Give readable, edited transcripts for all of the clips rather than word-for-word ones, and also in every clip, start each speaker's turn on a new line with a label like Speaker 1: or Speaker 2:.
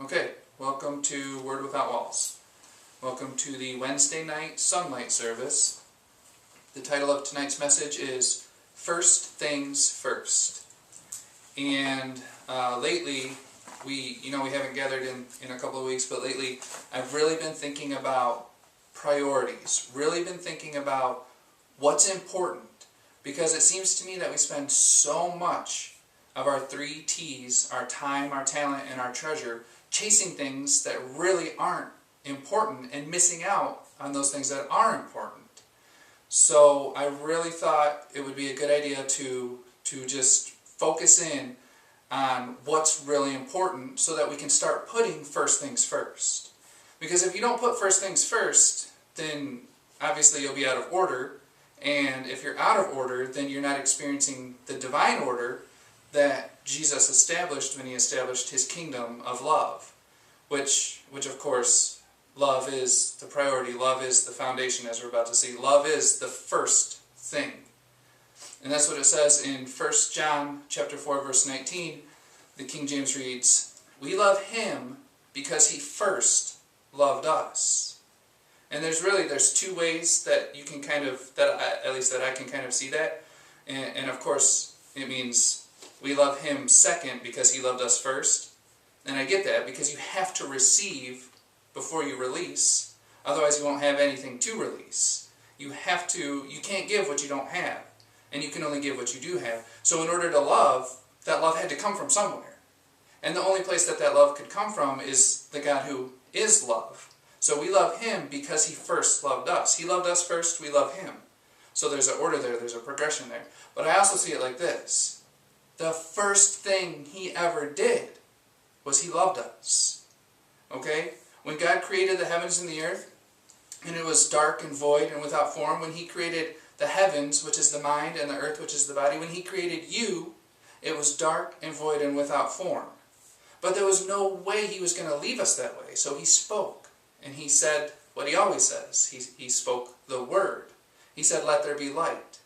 Speaker 1: Okay, welcome to Word Without Walls. Welcome to the Wednesday night sunlight service. The title of tonight's message is First Things First. And lately, we haven't gathered in a couple of weeks, but lately I've really been thinking about priorities. Really been thinking about what's important. Because it seems to me that we spend so much of our 3 T's, our time, our talent, and our treasure, chasing things that really aren't important and missing out on those things that are important. So I really thought it would be a good idea to just focus in on what's really important so that we can start putting first things first. Because if you don't put first things first, then obviously you'll be out of order. And if you're out of order, then you're not experiencing the divine order that Jesus established when he established his kingdom of love, which of course, love is the priority. Love is the foundation, as we're about to see. Love is the first thing. And that's what it says in 1 John chapter 4, verse 19. The King James reads, "We love him because he first loved us." And there's 2 ways that you can at least I can kind of see that. And of course, it means we love him second because he loved us first. And I get that, because you have to receive before you release. Otherwise you won't have anything to release. You can't give what you don't have. And you can only give what you do have. So in order to love, that love had to come from somewhere. And the only place that love could come from is the God who is love. So we love him because he first loved us. He loved us first, we love him. So there's an order there, there's a progression there. But I also see it like this. The first thing he ever did was he loved us. Okay? When God created the heavens and the earth, and it was dark and void and without form, when he created the heavens, which is the mind, and the earth, which is the body, when he created you, it was dark and void and without form. But there was no way he was going to leave us that way. So he spoke. And he said what he always says. He spoke the word. He said, "Let there be light."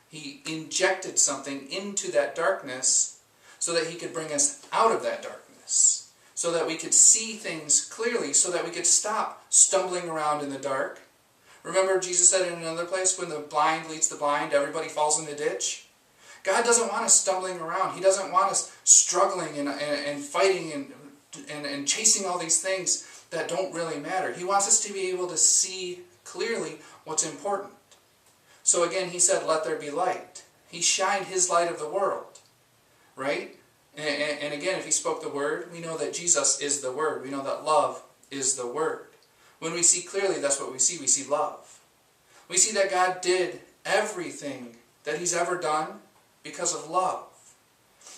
Speaker 1: He injected something into that darkness so that he could bring us out of that darkness. So that we could see things clearly, so that we could stop stumbling around in the dark. Remember Jesus said in another place, when the blind leads the blind, everybody falls in the ditch? God doesn't want us stumbling around. He doesn't want us struggling and fighting and chasing all these things that don't really matter. He wants us to be able to see clearly what's important. So again, he said, "Let there be light." He shined his light of the world, right? And again, if he spoke the word, we know that Jesus is the word. We know that love is the word. When we see clearly, that's what we see. We see love. We see that God did everything that he's ever done because of love.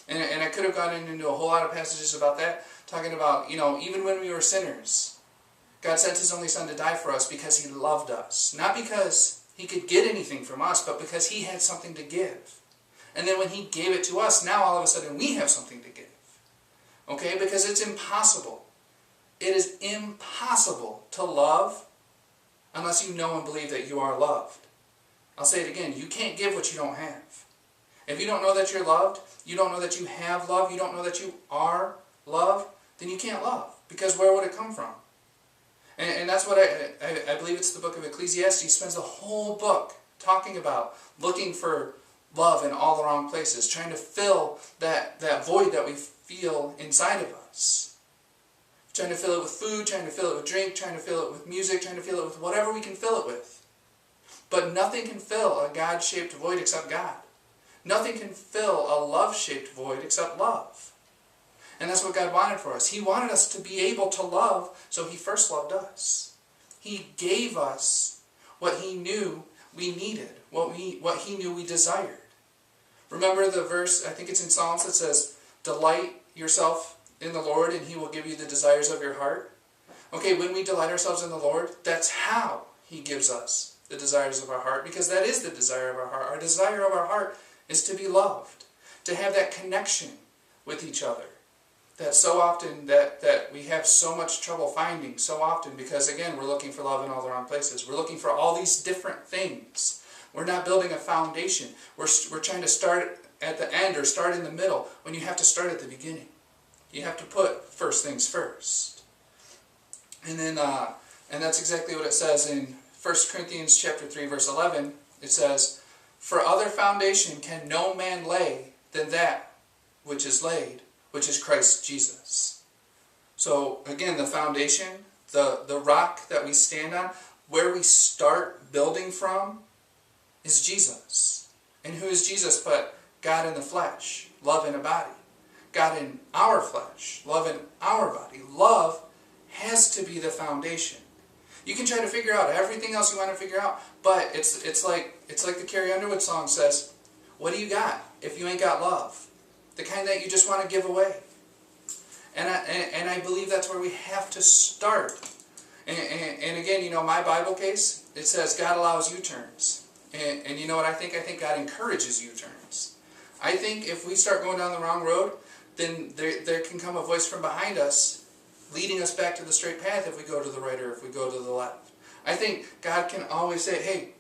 Speaker 1: And I could have gone into a whole lot of passages about that, talking about, even when we were sinners, God sent his only son to die for us because he loved us. Not because he could get anything from us, but because he had something to give. And then when he gave it to us, now all of a sudden we have something to give. Okay? Because it's impossible. It is impossible to love unless you know and believe that you are loved. I'll say it again. You can't give what you don't have. If you don't know that you're loved, you don't know that you have love, you don't know that you are love, then you can't love. Because where would it come from? And that's what I believe it's the book of Ecclesiastes spends the whole book talking about looking for love in all the wrong places, trying to fill that void that we feel inside of us. Trying to fill it with food, trying to fill it with drink, trying to fill it with music, trying to fill it with whatever we can fill it with. But nothing can fill a God-shaped void except God. Nothing can fill a love-shaped void except love. And that's what God wanted for us. He wanted us to be able to love, so he first loved us. He gave us what he knew we needed, what he knew we desired. Remember the verse, I think it's in Psalms, that says, "Delight yourself in the Lord, and he will give you the desires of your heart." Okay, when we delight ourselves in the Lord, that's how he gives us the desires of our heart, because that is the desire of our heart. Our desire of our heart is to be loved, to have that connection with each other. That so often that we have so much trouble finding, so often, because again, we're looking for love in all the wrong places. We're looking for all these different things. We're not building a foundation. We're trying to start at the end or start in the middle when you have to start at the beginning. You have to put first things first. And then, and that's exactly what it says in 1 Corinthians chapter 3, verse 11. It says, "For other foundation can no man lay than that which is laid, which is Christ Jesus." So again, the foundation, the rock that we stand on, where we start building from, is Jesus. And who is Jesus but God in the flesh, love in a body? God in our flesh, love in our body. Love has to be the foundation. You can try to figure out everything else you want to figure out, but it's like the Carrie Underwood song says, what do you got if you ain't got love? The kind that you just want to give away. And I believe that's where we have to start. And again, you know, my Bible case, it says God allows U-turns. And you know what I think? I think God encourages U-turns. I think if we start going down the wrong road, then there can come a voice from behind us leading us back to the straight path if we go to the right or if we go to the left. I think God can always say, hey,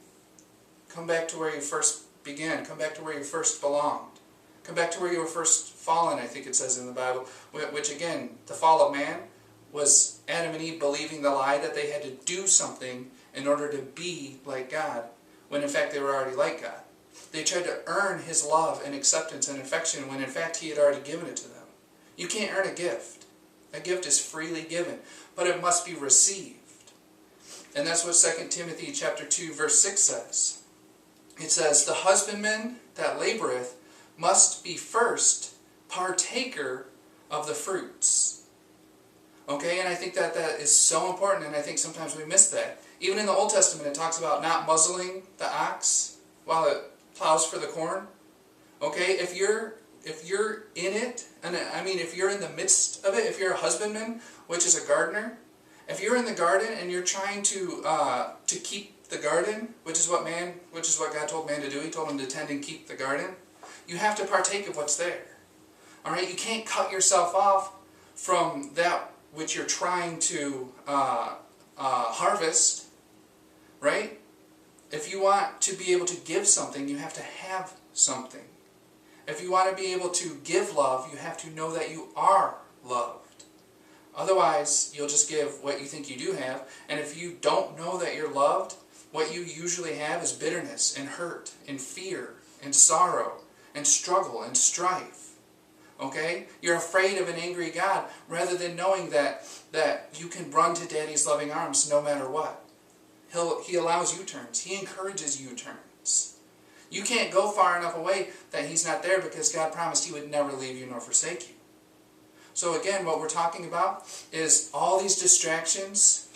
Speaker 1: come back to where you first began. Come back to where you first belonged. Come back to where you were first fallen, I think it says in the Bible. Which again, the fall of man was Adam and Eve believing the lie that they had to do something in order to be like God, when in fact they were already like God. They tried to earn His love and acceptance and affection when in fact He had already given it to them. You can't earn a gift. A gift is freely given, but it must be received. And that's what 2 Timothy chapter 2 verse 6 says. It says, "The husbandman that laboreth must be first partaker of the fruits." Okay, and I think that is so important, and I think sometimes we miss that. Even in the Old Testament it talks about not muzzling the ox while it plows for the corn. Okay, if you're in it, and I mean if you're in the midst of it, if you're a husbandman, which is a gardener, if you're in the garden and you're trying to keep the garden, which is what God told man to do. He told him to tend and keep the garden. You have to partake of what's there. All right, you can't cut yourself off from that which you're trying to harvest. Right? If you want to be able to give something, you have to have something. If you want to be able to give love, you have to know that you are loved. Otherwise, you'll just give what you think you do have. And if you don't know that you're loved, what you usually have is bitterness and hurt and fear and sorrow and struggle and strife. Okay? You're afraid of an angry God rather than knowing that you can run to Daddy's loving arms no matter what. He allows U-turns. He encourages U-turns. You can't go far enough away that He's not there, because God promised He would never leave you nor forsake you. So again, what we're talking about is all these distractions.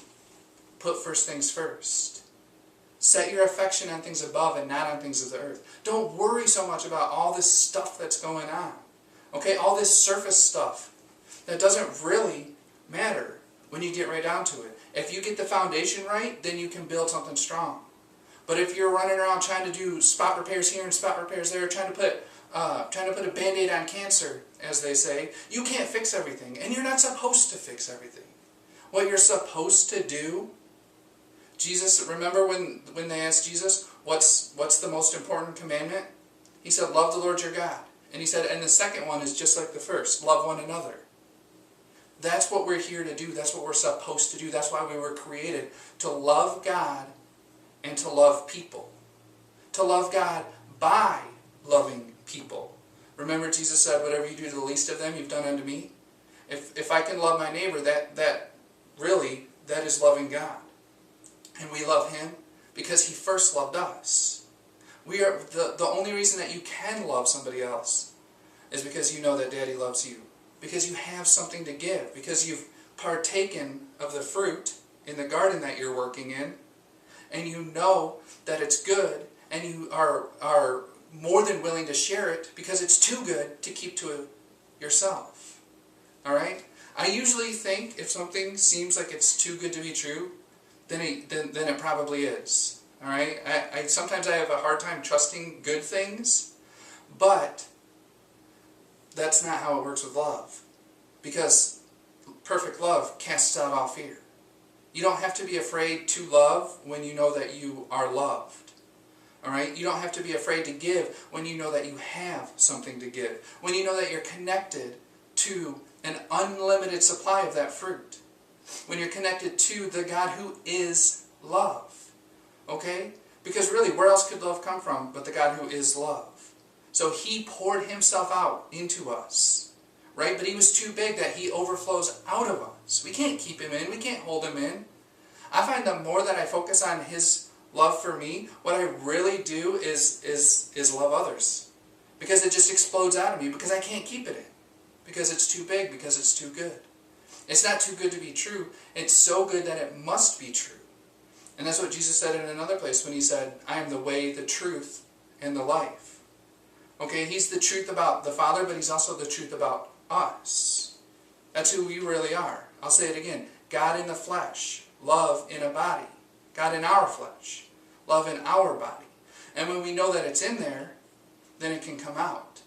Speaker 1: Put first things first. Set your affection on things above and not on things of the earth. Don't worry so much about all this stuff that's going on. Okay, all this surface stuff that doesn't really matter when you get right down to it. If you get the foundation right, then you can build something strong. But if you're running around trying to do spot repairs here and spot repairs there, trying to put a Band-Aid on cancer, as they say, you can't fix everything. And you're not supposed to fix everything. What you're supposed to do, Jesus, remember when they asked Jesus, what's the most important commandment? He said, love the Lord your God. And He said, and the second one is just like the first, love one another. That's what we're here to do. That's what we're supposed to do. That's why we were created, to love God and to love people. To love God by loving people. Remember Jesus said, whatever you do to the least of them, you've done unto me. If I can love my neighbor, that is loving God. And we love Him because He first loved us. We are the only reason that you can love somebody else is because you know that Daddy loves you. Because you have something to give. Because you've partaken of the fruit in the garden that you're working in. And you know that it's good. And you are more than willing to share it because it's too good to keep to yourself. Alright? I usually think if something seems like it's too good to be true, then it probably is. Alright? Sometimes I have a hard time trusting good things, but that's not how it works with love. Because perfect love casts out all fear. You don't have to be afraid to love when you know that you are loved. Alright? You don't have to be afraid to give when you know that you have something to give. When you know that you're connected to an unlimited supply of that fruit. When you're connected to the God who is love. Okay? Because really, where else could love come from but the God who is love? So He poured Himself out into us. Right? But He was too big that He overflows out of us. We can't keep Him in. We can't hold Him in. I find the more that I focus on His love for me, what I really do is love others. Because it just explodes out of me because I can't keep it in. Because it's too big, because it's too good. It's not too good to be true. It's so good that it must be true. And that's what Jesus said in another place when He said, I am the way, the truth, and the life. Okay, He's the truth about the Father, but He's also the truth about us. That's who we really are. I'll say it again. God in the flesh. Love in a body. God in our flesh. Love in our body. And when we know that it's in there, then it can come out.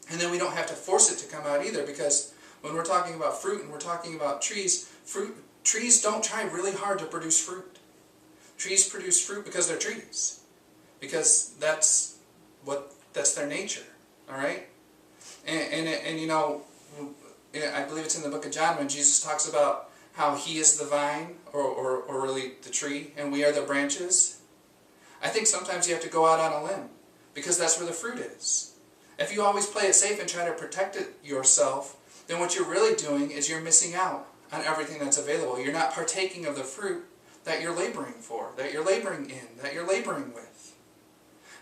Speaker 1: And then we don't have to force it to come out either, because when we're talking about fruit and we're talking about trees, trees don't try really hard to produce fruit. Trees produce fruit because they're trees. Because that's their nature. Alright? And you know, I believe it's in the book of John when Jesus talks about how He is the vine, or really the tree, and we are the branches. I think sometimes you have to go out on a limb, because that's where the fruit is. If you always play it safe and try to protect it yourself, then what you're really doing is you're missing out on everything that's available. You're not partaking of the fruit that you're laboring for, that you're laboring in, that you're laboring with.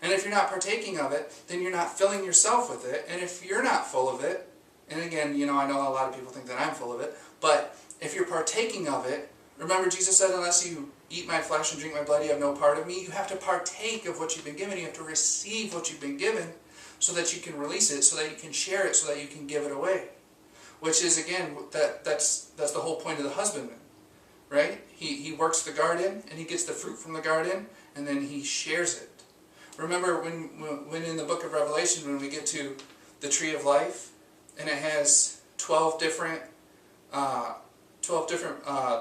Speaker 1: And if you're not partaking of it, then you're not filling yourself with it. And if you're not full of it, and again, you know, I know a lot of people think that I'm full of it, but if you're partaking of it, remember Jesus said, unless you eat my flesh and drink my blood, you have no part of me. You have to partake of what you've been given. You have to receive what you've been given so that you can release it, so that you can share it, so that you can give it away. Which is, again, that's the whole point of the husbandman. Right? He works the garden, and he gets the fruit from the garden, and then he shares it. Remember when in the book of Revelation, when we get to the tree of life, and it has 12 different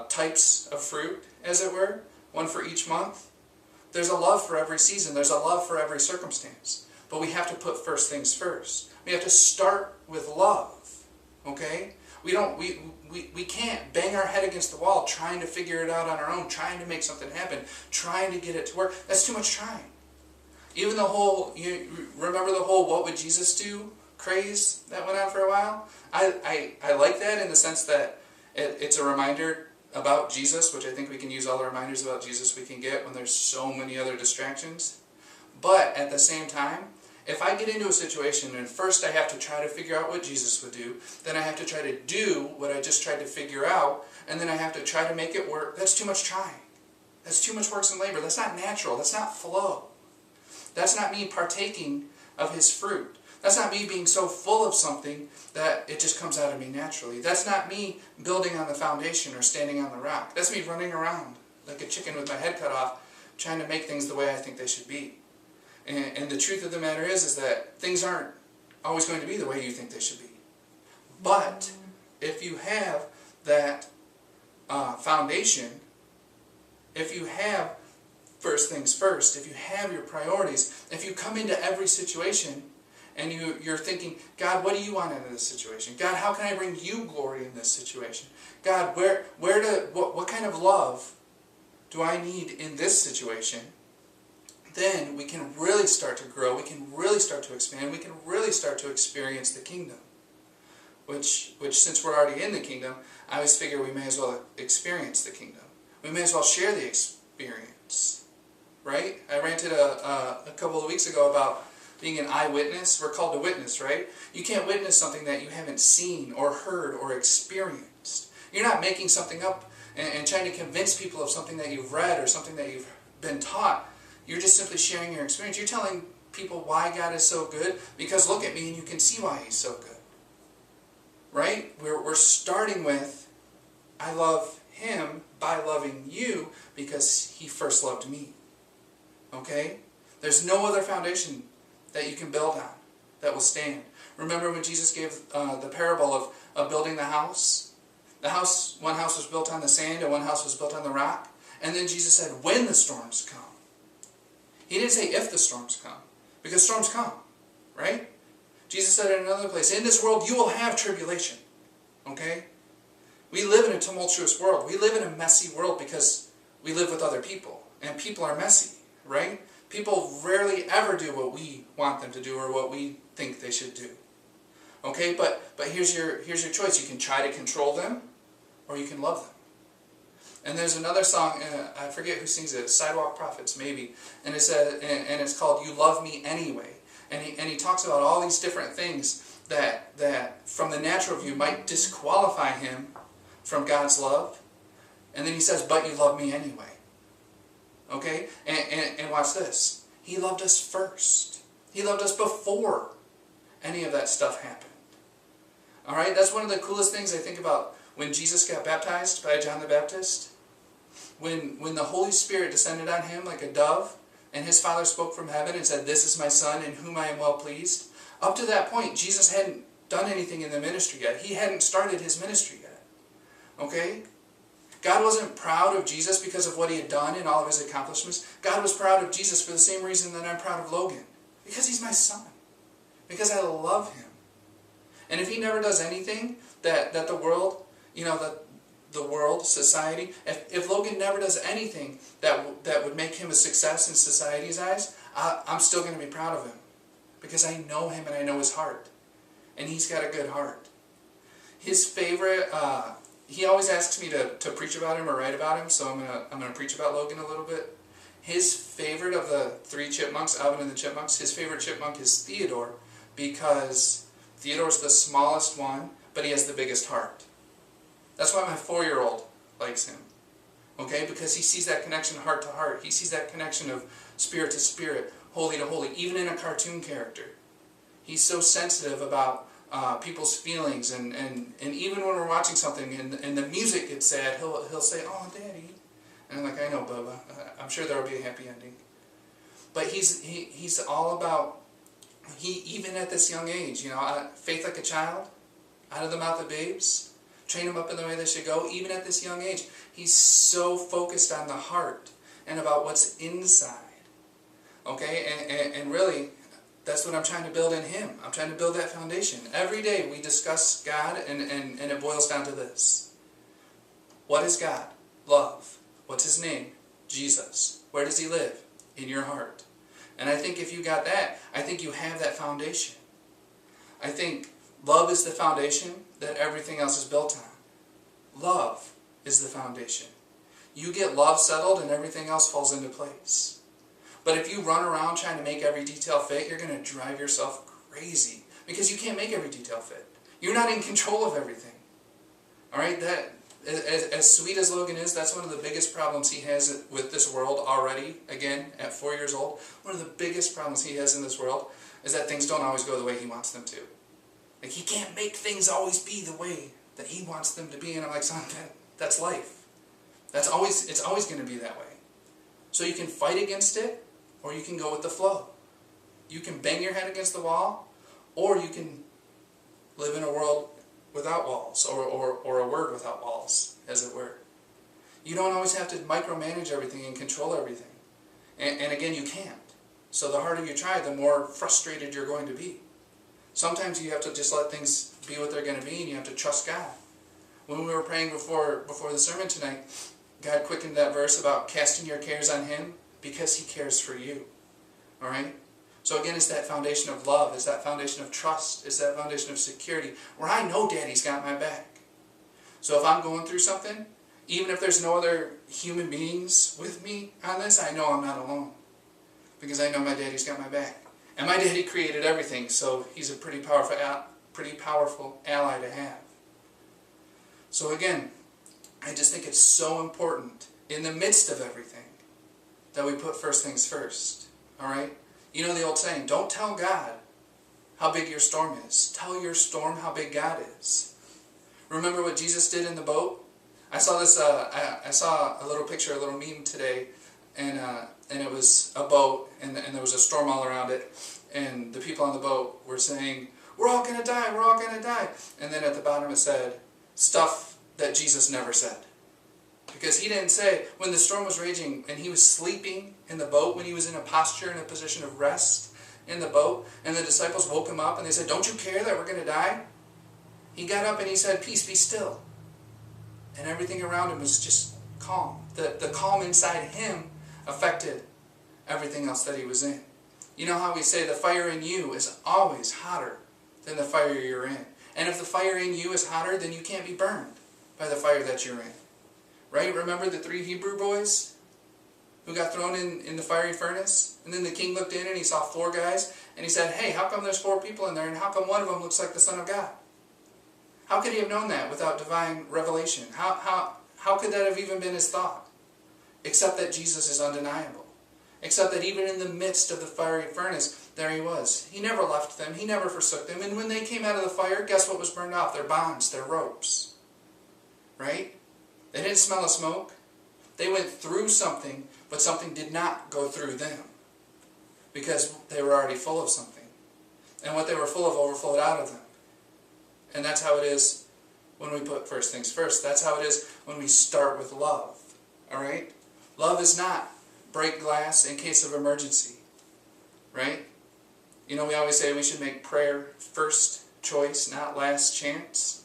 Speaker 1: types of fruit, as it were, one for each month. There's a love for every season. There's a love for every circumstance. But we have to put first things first. We have to start with love. Okay? We can't bang our head against the wall trying to figure it out on our own, trying to make something happen, trying to get it to work. That's too much trying. Even the whole, you remember the whole what would Jesus do craze that went on for a while? I like that in the sense that it's a reminder about Jesus, which I think we can use all the reminders about Jesus we can get when there's so many other distractions. But at the same time, if I get into a situation and first I have to try to figure out what Jesus would do, then I have to try to do what I just tried to figure out, and then I have to try to make it work, that's too much trying. That's too much work and labor. That's not natural. That's not flow. That's not me partaking of His fruit. That's not me being so full of something that it just comes out of me naturally. That's not me building on the foundation or standing on the rock. That's me running around like a chicken with my head cut off, trying to make things the way I think they should be. And the truth of the matter is that things aren't always going to be the way you think they should be. But if you have that foundation, if you have first things first, if you have your priorities, if you come into every situation and you're thinking, God, what do you want out of this situation? God, how can I bring you glory in this situation? God, what kind of love do I need in this situation? Then we can really start to grow, we can really start to expand, we can really start to experience the kingdom. Which since we're already in the kingdom, I always figure we may as well experience the kingdom. We may as well share the experience. Right? I ranted a couple of weeks ago about being an eyewitness. We're called to witness, right? You can't witness something that you haven't seen or heard or experienced. You're not making something up and trying to convince people of something that you've read or something that you've been taught. You're just simply sharing your experience. You're telling people why God is so good, because look at me and you can see why He's so good. Right? We're starting with, I love Him by loving you because He first loved me. Okay? There's no other foundation that you can build on that will stand. Remember when Jesus gave the parable of building the house? One house was built on the sand and one house was built on the rock. And then Jesus said, when the storms come. He didn't say if the storms come, because storms come, right? Jesus said in another place, in this world you will have tribulation. Okay? We live in a tumultuous world. We live in a messy world because we live with other people. And people are messy, right? People rarely ever do what we want them to do or what we think they should do. Okay? But here's your choice. You can try to control them or you can love them. And there's another song, I forget who sings it, Sidewalk Prophets, maybe. And it says, and it's called You Love Me Anyway. And he talks about all these different things that from the natural view might disqualify him from God's love. And then he says, but you love me anyway. Okay? And watch this. He loved us first. He loved us before any of that stuff happened. Alright? That's one of the coolest things I think about when Jesus got baptized by John the Baptist. When the Holy Spirit descended on him like a dove, and his Father spoke from heaven and said, this is my Son in whom I am well pleased. Up to that point, Jesus hadn't done anything in the ministry yet. He hadn't started his ministry yet. Okay? God wasn't proud of Jesus because of what he had done and all of his accomplishments. God was proud of Jesus for the same reason that I'm proud of Logan. Because he's my son. Because I love him. And if he never does anything that the world, the world, society, if Logan never does anything that would make him a success in society's eyes, I'm still going to be proud of him. Because I know him and I know his heart. And he's got a good heart. His favorite, he always asks me to preach about him or write about him, so I'm gonna preach about Logan a little bit. His favorite of the three chipmunks, Alvin and the Chipmunks, his favorite chipmunk is Theodore, because Theodore's the smallest one, but he has the biggest heart. That's why my 4-year-old likes him. Okay? Because he sees that connection heart to heart. He sees that connection of spirit to spirit, holy to holy, even in a cartoon character. He's so sensitive about people's feelings, and even when we're watching something and the music gets sad, he'll say, oh, Daddy. And I'm like, I know, Bubba. I'm sure there will be a happy ending. But he's all about, even at this young age, faith like a child, out of the mouth of babes, train them up in the way they should go, even at this young age. He's so focused on the heart and about what's inside. Okay? And really, that's what I'm trying to build in him. I'm trying to build that foundation. Every day we discuss God, and it boils down to this. What is God? Love. What's his name? Jesus. Where does he live? In your heart. And I think if you got that, I think you have that foundation. I think love is the foundation that everything else is built on. Love is the foundation. You get love settled and everything else falls into place. But if you run around trying to make every detail fit, you're going to drive yourself crazy. Because you can't make every detail fit. You're not in control of everything. Alright? As sweet as Logan is, that's one of the biggest problems he has with this world already. Again, at 4 years old. One of the biggest problems he has in this world is that things don't always go the way he wants them to. Like, he can't make things always be the way that he wants them to be. And I'm like, son, that's life. It's always going to be that way. So you can fight against it, or you can go with the flow. You can bang your head against the wall, or you can live in a world without walls, or a word without walls, as it were. You don't always have to micromanage everything and control everything. And again, you can't. So the harder you try, the more frustrated you're going to be. Sometimes you have to just let things be what they're going to be, and you have to trust God. When we were praying before the sermon tonight, God quickened that verse about casting your cares on him because he cares for you. Alright? So again, it's that foundation of love, it's that foundation of trust, it's that foundation of security, where I know Daddy's got my back. So if I'm going through something, even if there's no other human beings with me on this, I know I'm not alone. Because I know my Daddy's got my back. And my Daddy created everything, so he's a pretty powerful ally to have. So again, I just think it's so important, in the midst of everything, that we put first things first. Alright? You know the old saying, don't tell God how big your storm is. Tell your storm how big God is. Remember what Jesus did in the boat? I saw this, I saw a little picture, a little meme today, and it was a boat, and there was a storm all around it, and the people on the boat were saying, we're all going to die, we're all going to die. And then at the bottom it said, stuff that Jesus never said. Because he didn't say, when the storm was raging and he was sleeping in the boat, when he was in a posture, in a position of rest in the boat, and the disciples woke him up and they said, don't you care that we're going to die? He got up and he said, "Peace, be still." And everything around him was just calm. The calm inside him affected everything else that he was in. You know how we say the fire in you is always hotter than the fire you're in. And if the fire in you is hotter, then you can't be burned by the fire that you're in. Right? Remember the 3 Hebrew boys who got thrown in the fiery furnace? And then the king looked in and he saw 4 guys and he said, "Hey, how come there's 4 people in there and how come one of them looks like the Son of God?" How could he have known that without divine revelation? How could that have even been his thought? Except that Jesus is undeniable. Except that even in the midst of the fiery furnace, there he was. He never left them. He never forsook them. And when they came out of the fire, guess what was burned off? Their bonds, their ropes. Right? They didn't smell of smoke. They went through something, but something did not go through them. Because they were already full of something. And what they were full of overflowed out of them. And that's how it is when we put first things first. That's how it is when we start with love. Alright? Love is not break glass in case of emergency. Right? You know, we always say we should make prayer first choice, not last chance.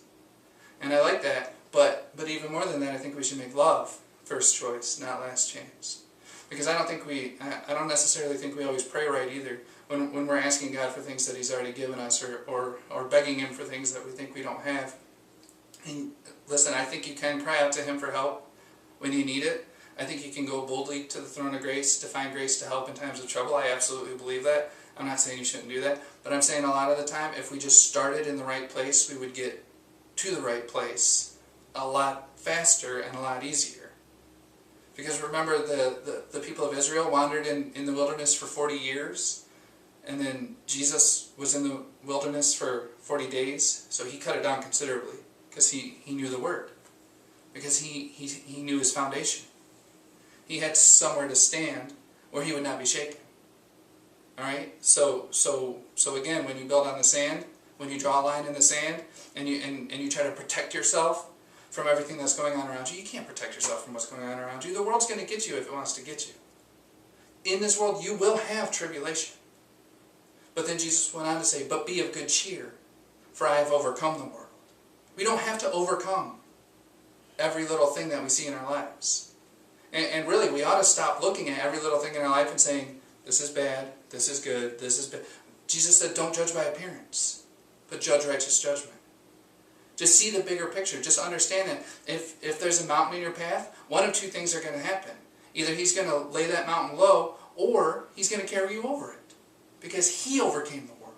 Speaker 1: And I like that. But even more than that, I think we should make love first choice, not last chance. Because I don't necessarily think we always pray right either. When we're asking God for things that He's already given us, or begging Him for things that we think we don't have. And listen, I think you can cry out to Him for help when you need it. I think you can go boldly to the throne of grace to find grace to help in times of trouble. I absolutely believe that. I'm not saying you shouldn't do that. But I'm saying a lot of the time, if we just started in the right place, we would get to the right place a lot faster and a lot easier. Because remember, the people of Israel wandered in the wilderness for 40 years. And then Jesus was in the wilderness for 40 days. So He cut it down considerably. Because he knew the Word. Because he knew His foundation. He had somewhere to stand where he would not be shaken. Alright? So again, when you build on the sand, when you draw a line in the sand, and you try to protect yourself from everything that's going on around you, you can't protect yourself from what's going on around you. The world's going to get you if it wants to get you. In this world, you will have tribulation. But then Jesus went on to say, "But be of good cheer, for I have overcome the world." We don't have to overcome every little thing that we see in our lives. And really, we ought to stop looking at every little thing in our life and saying, "This is bad, this is good, this is bad." Jesus said, "Don't judge by appearance, but judge righteous judgment." Just see the bigger picture. Just understand that if there's a mountain in your path, one of 2 things are going to happen. Either He's going to lay that mountain low, or He's going to carry you over it. Because He overcame the world.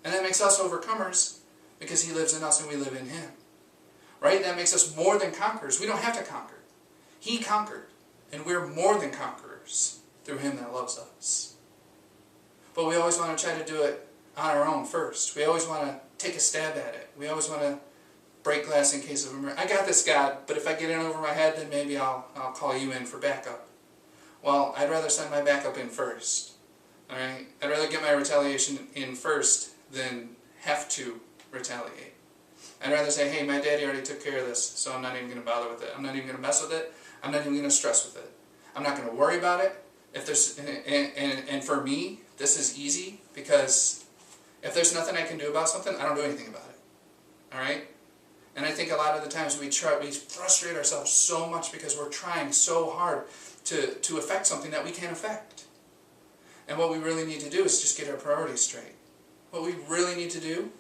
Speaker 1: And that makes us overcomers, because He lives in us and we live in Him. Right? That makes us more than conquerors. We don't have to conquer. He conquered. And we're more than conquerors through Him that loves us. But we always want to try to do it on our own first. We always want to take a stab at it. We always want to break glass in case of emergency. "I got this, God, but if I get in over my head, then maybe I'll call you in for backup." Well, I'd rather send my backup in first. Alright? I'd rather get my retaliation in first than have to retaliate. I'd rather say, "Hey, my daddy already took care of this, so I'm not even going to bother with it. I'm not even going to mess with it. I'm not even going to stress with it. I'm not going to worry about it." And for me, this is easy, because if there's nothing I can do about something, I don't do anything about it. Alright? And I think a lot of the times we frustrate ourselves so much because we're trying so hard to affect something that we can't affect. And what we really need to do is just get our priorities straight. What we really need to do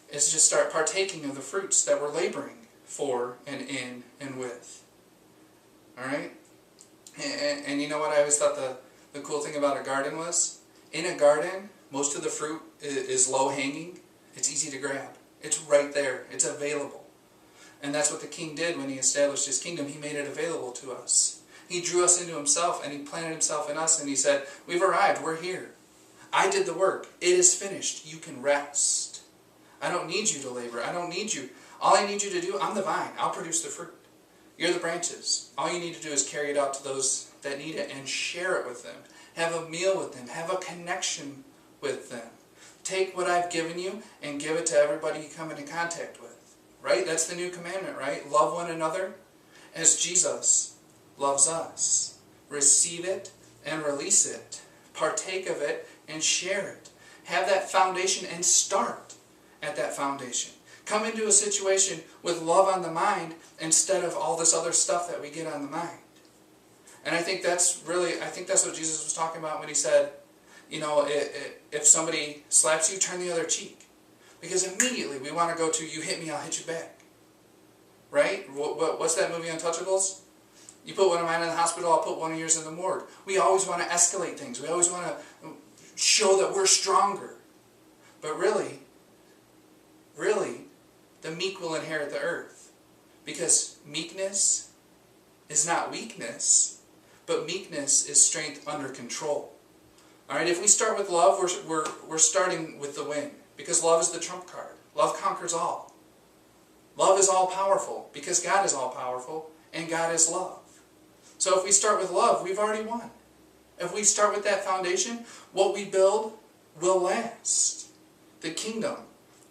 Speaker 1: is just start partaking of the fruits that we're laboring for and in and with. Alright? And you know what I always thought the cool thing about a garden was? In a garden, most of the fruit is low-hanging. It's easy to grab. It's right there. It's available. And that's what the King did when He established His kingdom. He made it available to us. He drew us into Himself, and He planted Himself in us, and He said, "We've arrived. We're here. I did the work. It is finished. You can rest. I don't need you to labor. I don't need you. All I need you to do, I'm the vine. I'll produce the fruit. You're the branches. All you need to do is carry it out to those that need it and share it with them. Have a meal with them. Have a connection with them. Take what I've given you and give it to everybody you come into contact with." Right? That's the new commandment, right? Love one another as Jesus loves us. Receive it and release it. Partake of it and share it. Have that foundation and start at that foundation. Come into a situation with love on the mind instead of all this other stuff that we get on the mind. And I think that's what Jesus was talking about when he said, if somebody slaps you, turn the other cheek. Because immediately we want to go to, you hit me, I'll hit you back. Right? What's that movie, Untouchables? You put one of mine in the hospital, I'll put one of yours in the morgue. We always want to escalate things. We always want to show that we're stronger. But really, the meek will inherit the earth. Because meekness is not weakness, but meekness is strength under control. Alright, if we start with love, we're starting with the win. Because love is the trump card. Love conquers all. Love is all powerful because God is all powerful and God is love. So if we start with love, we've already won. If we start with that foundation, what we build will last. The kingdom,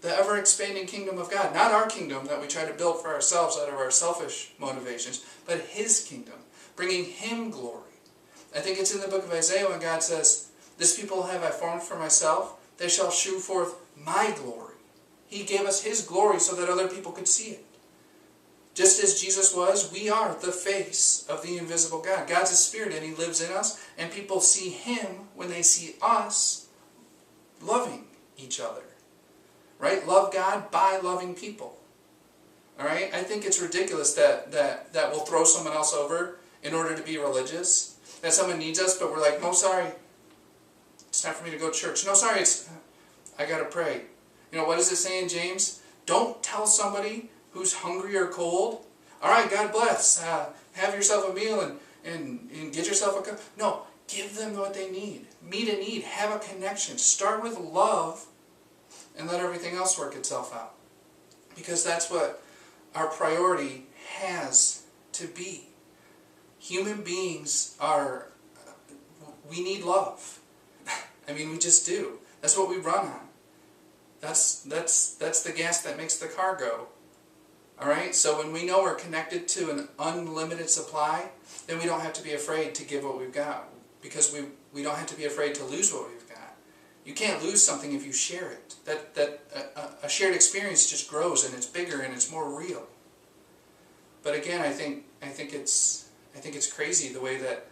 Speaker 1: the ever-expanding kingdom of God. Not our kingdom that we try to build for ourselves out of our selfish motivations, but His kingdom, bringing Him glory. I think it's in the book of Isaiah when God says, "This people have I formed for myself, they shall shew forth my glory." He gave us His glory so that other people could see it. Just as Jesus was, we are the face of the invisible God. God's a spirit and He lives in us, and people see Him when they see us loving each other. Right? Love God by loving people. Alright? I think it's ridiculous that we'll throw someone else over in order to be religious. That someone needs us, but we're like, no, sorry. It's time for me to go to church. No, sorry, I gotta pray. What does it say in James? Don't tell somebody who's hungry or cold, alright, God bless, have yourself a meal and get yourself a cup. No, give them what they need. Meet a need, have a connection. Start with love and let everything else work itself out. Because that's what our priority has to be. Human beings we need love. I mean, we just do. That's what we run on. That's the gas that makes the car go. Alright? So when we know we're connected to an unlimited supply, then we don't have to be afraid to give what we've got. Because we don't have to be afraid to lose what we've got. You can't lose something if you share it. A shared experience just grows and it's bigger and it's more real. But again, I think it's crazy the way that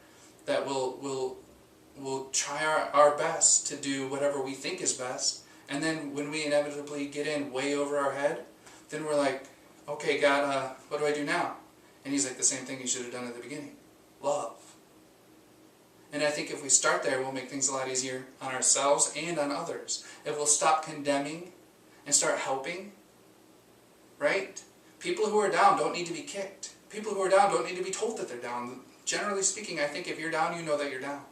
Speaker 1: we'll try our best to do whatever we think is best, and then when we inevitably get in way over our head, then we're like, okay, God, what do I do now? And He's like, the same thing you should have done at the beginning. Love. And I think if we start there, we'll make things a lot easier on ourselves and on others. If we'll stop condemning and start helping, right? People who are down don't need to be kicked. People who are down don't need to be told that they're down. Generally speaking, I think if you're down, you know that you're down.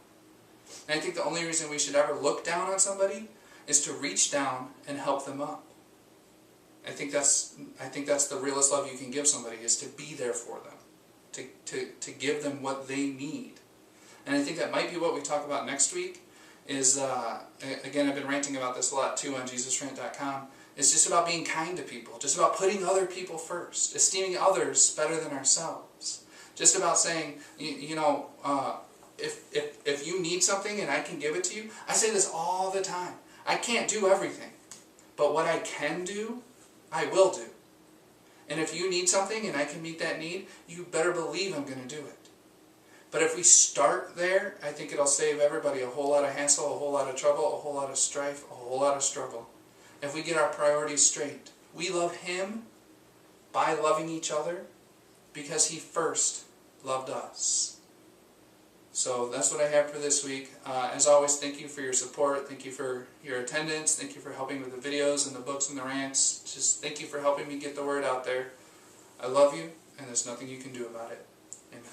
Speaker 1: And I think the only reason we should ever look down on somebody is to reach down and help them up. I think that's the realest love you can give somebody, is to be there for them, to give them what they need. And I think that might be what we talk about next week. Is again, I've been ranting about this a lot too on JesusRant.com. It's just about being kind to people, just about putting other people first, esteeming others better than ourselves. Just about saying, if you need something and I can give it to you, I say this all the time. I can't do everything, but what I can do, I will do. And if you need something and I can meet that need, you better believe I'm going to do it. But if we start there, I think it'll save everybody a whole lot of hassle, a whole lot of trouble, a whole lot of strife, a whole lot of struggle. If we get our priorities straight, we love Him by loving each other because He first loved us. So that's what I have for this week. As always, thank you for your support. Thank you for your attendance. Thank you for helping with the videos and the books and the rants. Just thank you for helping me get the word out there. I love you, and there's nothing you can do about it. Amen.